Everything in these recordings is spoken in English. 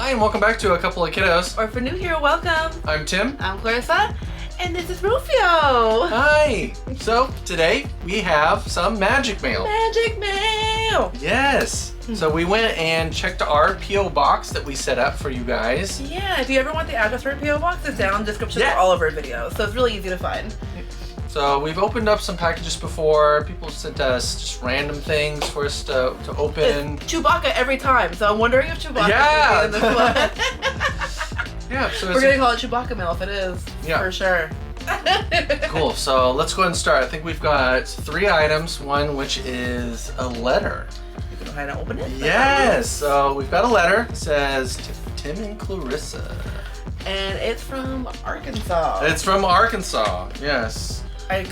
Hi, and welcome back to A Couple of Kiddos. Or if you're new here, welcome. I'm Tim. I'm Clarissa. And this is Rufio. Hi. So, today we have some magic mail. Magic mail. Yes. So we went and checked our P.O. box that we set up for you guys. Yeah, if you ever want the address for a P.O. box, it's down in the description for all of our videos. So it's really easy to find. So we've opened up some packages before. People sent us just random things for us to open. It's Chewbacca every time, so I'm wondering if Chewbacca Yeah. will be in this one. Yeah, so We're gonna call it Chewbacca mail if it is. Yeah. For sure. Cool, so let's go ahead and start. I think we've got 3 items, one which is a letter. You can go ahead and open it. Yes, so we've got a letter. It says Tim and Clarissa. And it's from Arkansas. It's from Arkansas, yes. I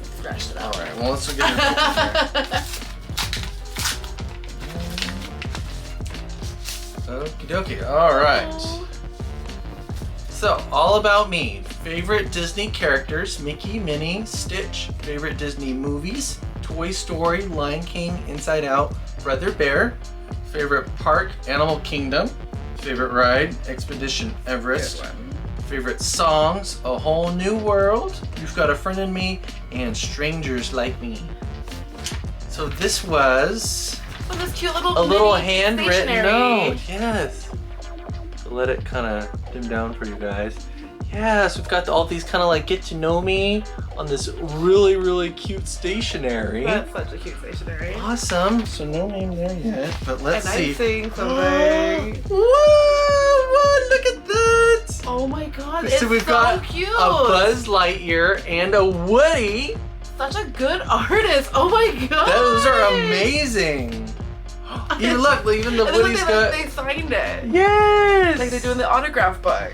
scratched it out. All right, well, let's get it open. Okie dokie, all right. So, all about me. Favorite Disney characters, Mickey, Minnie, Stitch. Favorite Disney movies, Toy Story, Lion King, Inside Out, Brother Bear. Favorite park, Animal Kingdom. Favorite ride, Expedition Everest. Good one. Favorite songs, A Whole New World, You've Got a Friend in Me, and Strangers Like Me. So this was this cute little a little mini handwritten stationery. note. Yes. So let it kind of dim down for you guys. Yes, we've got all these kind of like get to know me on this really, really cute stationery. That's such a cute stationery. Awesome. So no name there yet, but let's and see. I'm seeing something. Whoa! Look at that! Oh my god, So it's we've so got cute. a Buzz Lightyear and a Woody. Such a good artist. Oh my god. Those are amazing. Even look, even the Woody's got. They signed it. Yes. Like they do in the autograph book.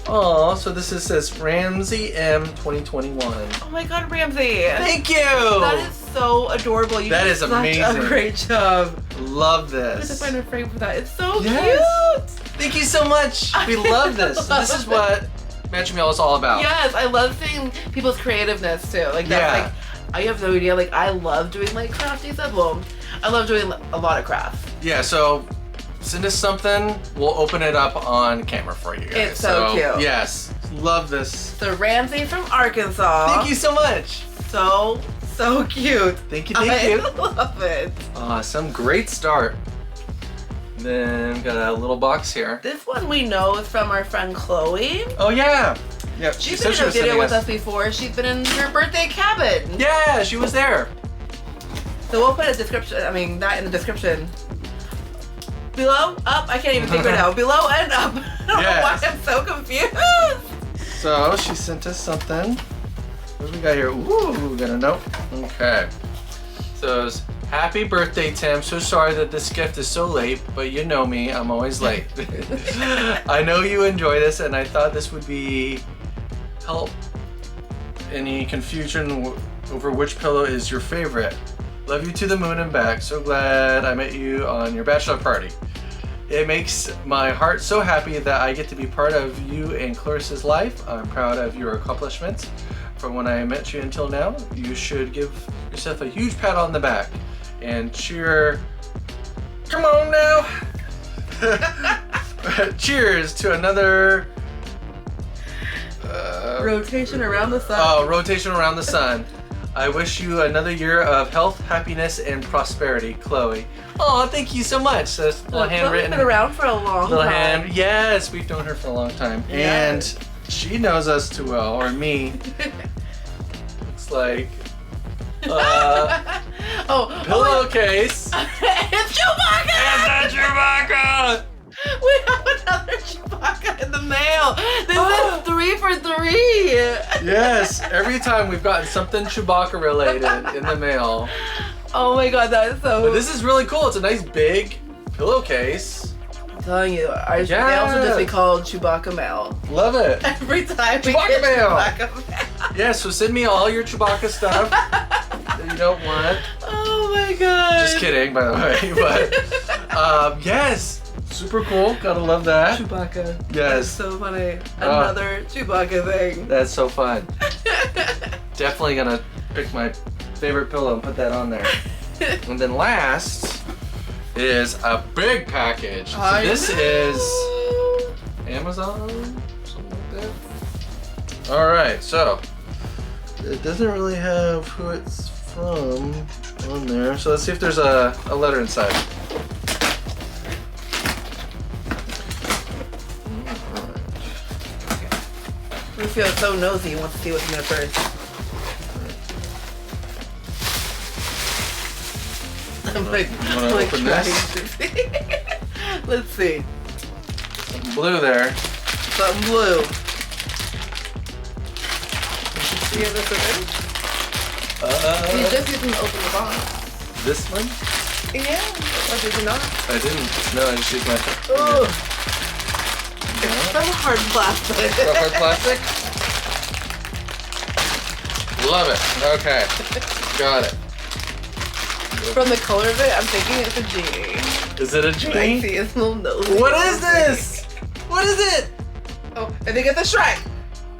Oh, so this says Ramsey M 2021. Oh my god, Ramsey. Thank you. That is so adorable. You That did is such amazing. a great job. Love I'm going to this. find a frame for that. It's so Yes. cute. Thank you so much. We love this. This is what Magic Mail is all about. Yes, I love seeing people's creativeness too. Like that's Yeah. like, I have no idea. Like I love doing like crafty stuff. Well, I love doing a lot of crafts. Yeah, so send us something. We'll open it up on camera for you guys. It's so cute. Yes, love this. So Ramsey from Arkansas. Thank you so much. So cute. Thank you, thank you. I love it. Awesome, great start. Then got a little box here. This one we know is from our friend Chloe. Oh yeah. Yeah, She's said been she in a was video sending with us before. She's been in your birthday cabin. Yeah, she was there. So we'll put a description, that in the description. Below, up, I can't even think right now. Below and up. I don't know why I'm so confused. So she sent us something. What do we got here? Ooh, we got a note. Okay. So it's happy birthday, Tim. So sorry that this gift is so late, but you know me, I'm always late. I know you enjoy this, and I thought this would be help any confusion over which pillow is your favorite. Love you to the moon and back. So glad I met you on your bachelor party. It makes my heart so happy that I get to be part of you and Clarissa's life. I'm proud of your accomplishments from when I met you until now. You should give yourself a huge pat on the back and cheer. Come on now. Cheers to another Rotation around the sun. Oh, rotation around the sun. I wish you another year of health, happiness, and prosperity, Chloe. Oh, thank you so much. So it's a little handwritten. Chloe's been around for a long time. Yes, we've known her for a long time. Yes. And she knows us too well, or me. Looks like pillowcase. It's Chewbacca! It's a Chewbacca! We have another Chewbacca in the mail. This is 3 for 3. Yes, every time we've gotten something Chewbacca related in the mail. Oh my god, that is so. But this is really cool. It's a nice big pillowcase. I'm telling you, they also just be called Chewbacca mail. Love it. Every time we Chewbacca get mail. Chewbacca mail. Yeah, so send me all your Chewbacca stuff that you don't want. Oh my god. Just kidding, by the way. But yes, super cool. Gotta love that. Chewbacca. Yes. That's so funny. Another Chewbacca thing. That's so fun. Definitely gonna pick my favorite pillow and put that on there. And then last is a big package. So this is Amazon, something like that. All right, so it doesn't really have who it's from on there. So let's see if there's a letter inside. Rufio is so nosy, he wants to see what's in there first. I'm like, open this? Let's see. Something blue there. Something blue. You have this one? You just didn't open the box. This one? Yeah. Or did you not? I didn't. No, I just used my phone. Oh. It's so hard plastic. Hard plastic? Love it. Okay. Got it. From the color of it, I'm thinking it's a genie. Is it a I genie? see it's a little nosy. What is this? What is it? Oh, I think it's a Shrek.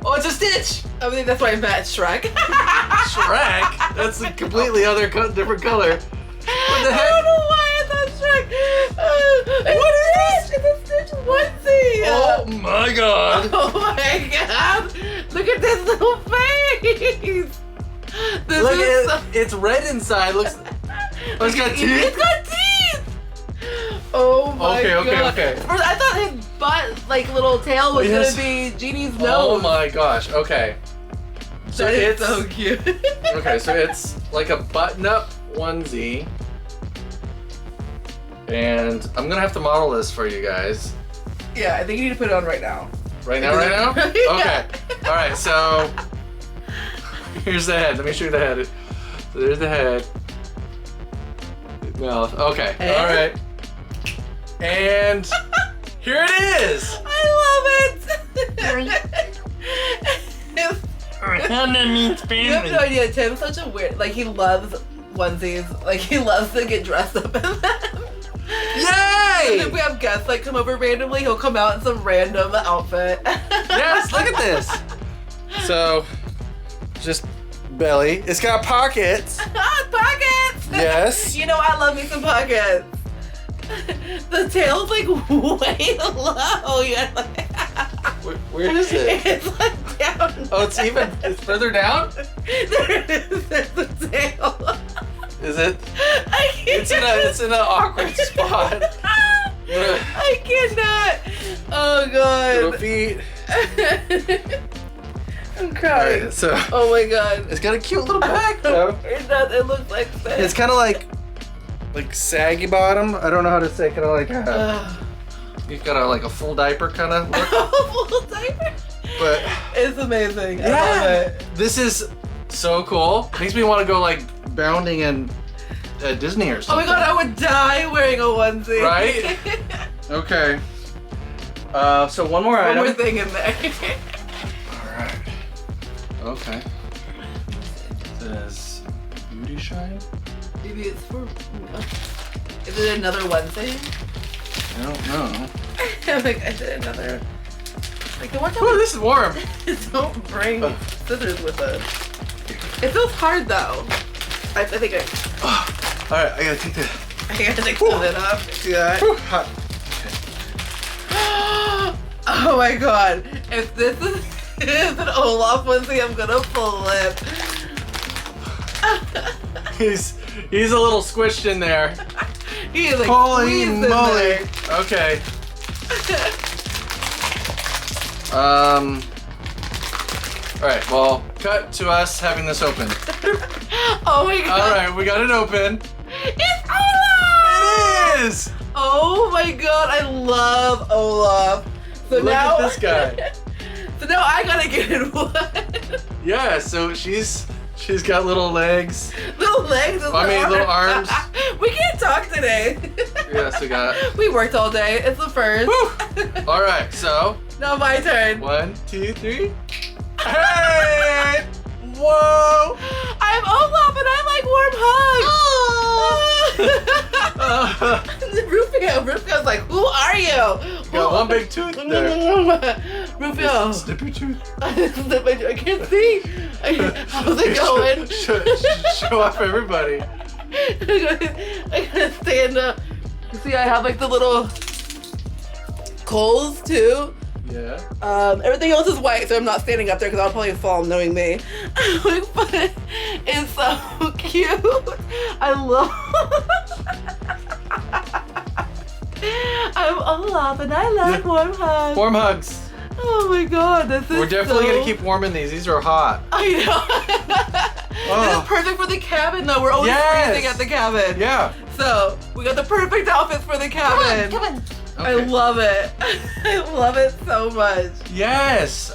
Oh, it's a Stitch. I think that's why I meant Shrek. Shrek? That's a completely different color. What the I heck? don't know why I thought Shrek. What is this? It's a Stitch onesie. Oh my god. Oh my god. Look at this little face. This Look is at so... it. It's red inside. Looks. Oh, it's got teeth. It's got teeth. Oh my god. Okay. First, I thought his butt, like little tail, was gonna be Genie's nose. Oh my gosh. Okay. So That is it's so cute. okay. So it's like a button-up onesie, and I'm gonna have to model this for you guys. Yeah, I think you need to put it on right now. Right now. Yeah. Okay. All right. So here's the head. Let me show you the head. So there's the head. Mouth. Okay. And? All right. And here it is. I love it. You have no idea. Tim's such a weird. Like he loves onesies. Like he loves to get dressed up in them. And Yay! if we have guests like come over randomly, he'll come out in some random outfit. Yes. Look at this. So, just belly. It's got pockets. Pockets. Yes. You know I love me some pockets. The tail's like way low. You're like, Where is it? it's like down. Oh, it's further down? There it is. There's the tail. Is it? I can't. It's in an awkward spot. I cannot. Oh Little god. feet. I'm crying. Alright, so Oh my god. it's got a cute little back though. It does. It looks like this. It's kind of like saggy bottom. I don't know how to say. Kind of like you've got like a full diaper kind of look. Full diaper. But It's amazing. I yeah, love it. this is so cool. Makes me want to go like bounding in Disney or Oh something. my god, I would die wearing a onesie. Right? Okay. So one more One item. more thing in there. Alright. Okay. It says Beauty Shine? Maybe it's for. Is it another onesie? I don't know. I'm like, I did another. Like the one time. Ooh, this is warm. Don't bring scissors with us. It feels hard though. I think Alright, I gotta take the. I gotta take some of it off. See that? Whew, hot. Oh my god. If this is an Olaf onesie, I'm gonna flip. He's a little squished in there. He is like Holy squeezed in moly. there. Okay. Alright, well, cut to us having this open. Oh my god. Alright, we got it open. It's Olaf! It is! Oh my god, I love Olaf. So Look now, at this guy. So now I gotta get in one. Yeah, so she's got little legs. Little legs and little arms. We can't talk today. Yes, we got it. We worked all day. It's the first. Alright, so Now my turn. 1, 2, 3. Hey! Whoa! I'm Olaf and I like warm hugs. Rufio's like, who are you? Got one big tooth there. Rufio. Snip your tooth. I can't see. How's it going? Show off everybody. I gotta stand up. You see, I have like the little coals too. Yeah. Everything else is white, so I'm not standing up there because I'll probably fall knowing me. But it's so cute. I love. I'm Olaf and I love warm hugs. Warm hugs. Oh my god, this is We're definitely so... gonna keep warming these. These are hot. I know. Oh. This is perfect for the cabin though. We're always freezing at the cabin. Yeah. So we got the perfect outfits for the cabin. Come on. I Okay. love it. I love it so much. Yes.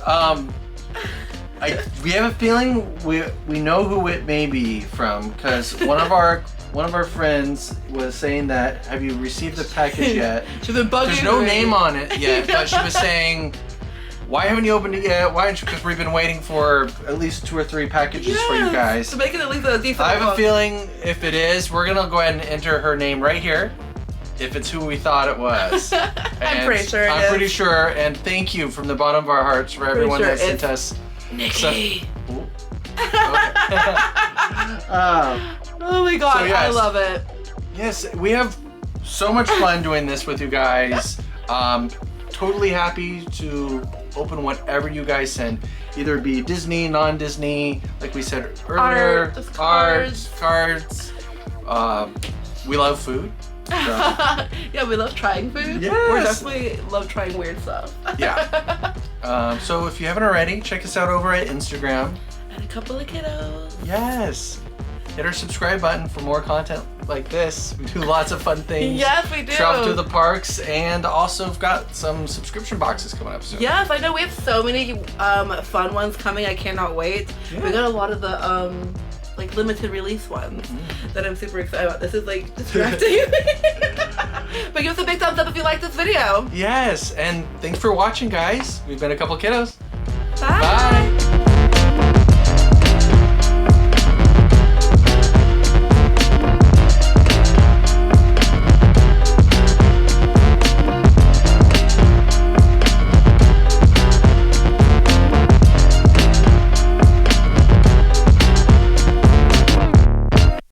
We have a feeling we know who it may be from because one of our friends was saying that, have you received the package yet? She's been bugging There's no me. name on it yet, but she was saying, why haven't you opened it yet? Why haven't you? Because we've been waiting for at least 2 or 3 packages for you guys. To make it at least a decent I have a one. feeling if it is, we're gonna go ahead and enter her name right here. If it's who we thought it was. I'm pretty sure it I'm is. pretty sure, and thank you from the bottom of our hearts for everyone sure that sent it's us. Nikki. Ooh. Okay. Oh my god, So, yes. I love it. Yes, we have so much fun doing this with you guys. Totally happy to open whatever you guys send. Either it be Disney, non-Disney, like we said earlier. Art, just cards. Cards. We love food. So, Yeah, we love trying food. Yes. We definitely love trying weird stuff. yeah. So if you haven't already, check us out over at Instagram. And a couple of kiddos. Yes. Hit our subscribe button for more content like this. We do lots of fun things. Yes, we do. Travel to the parks, and also have got some subscription boxes coming up soon. Yes, I know we have so many fun ones coming. I cannot wait. Yeah. We got a lot of the like limited release ones that I'm super excited about. This is like distracting. But give us a big thumbs up if you like this video. Yes, and thanks for watching, guys. We've been a couple kiddos. Bye. Bye.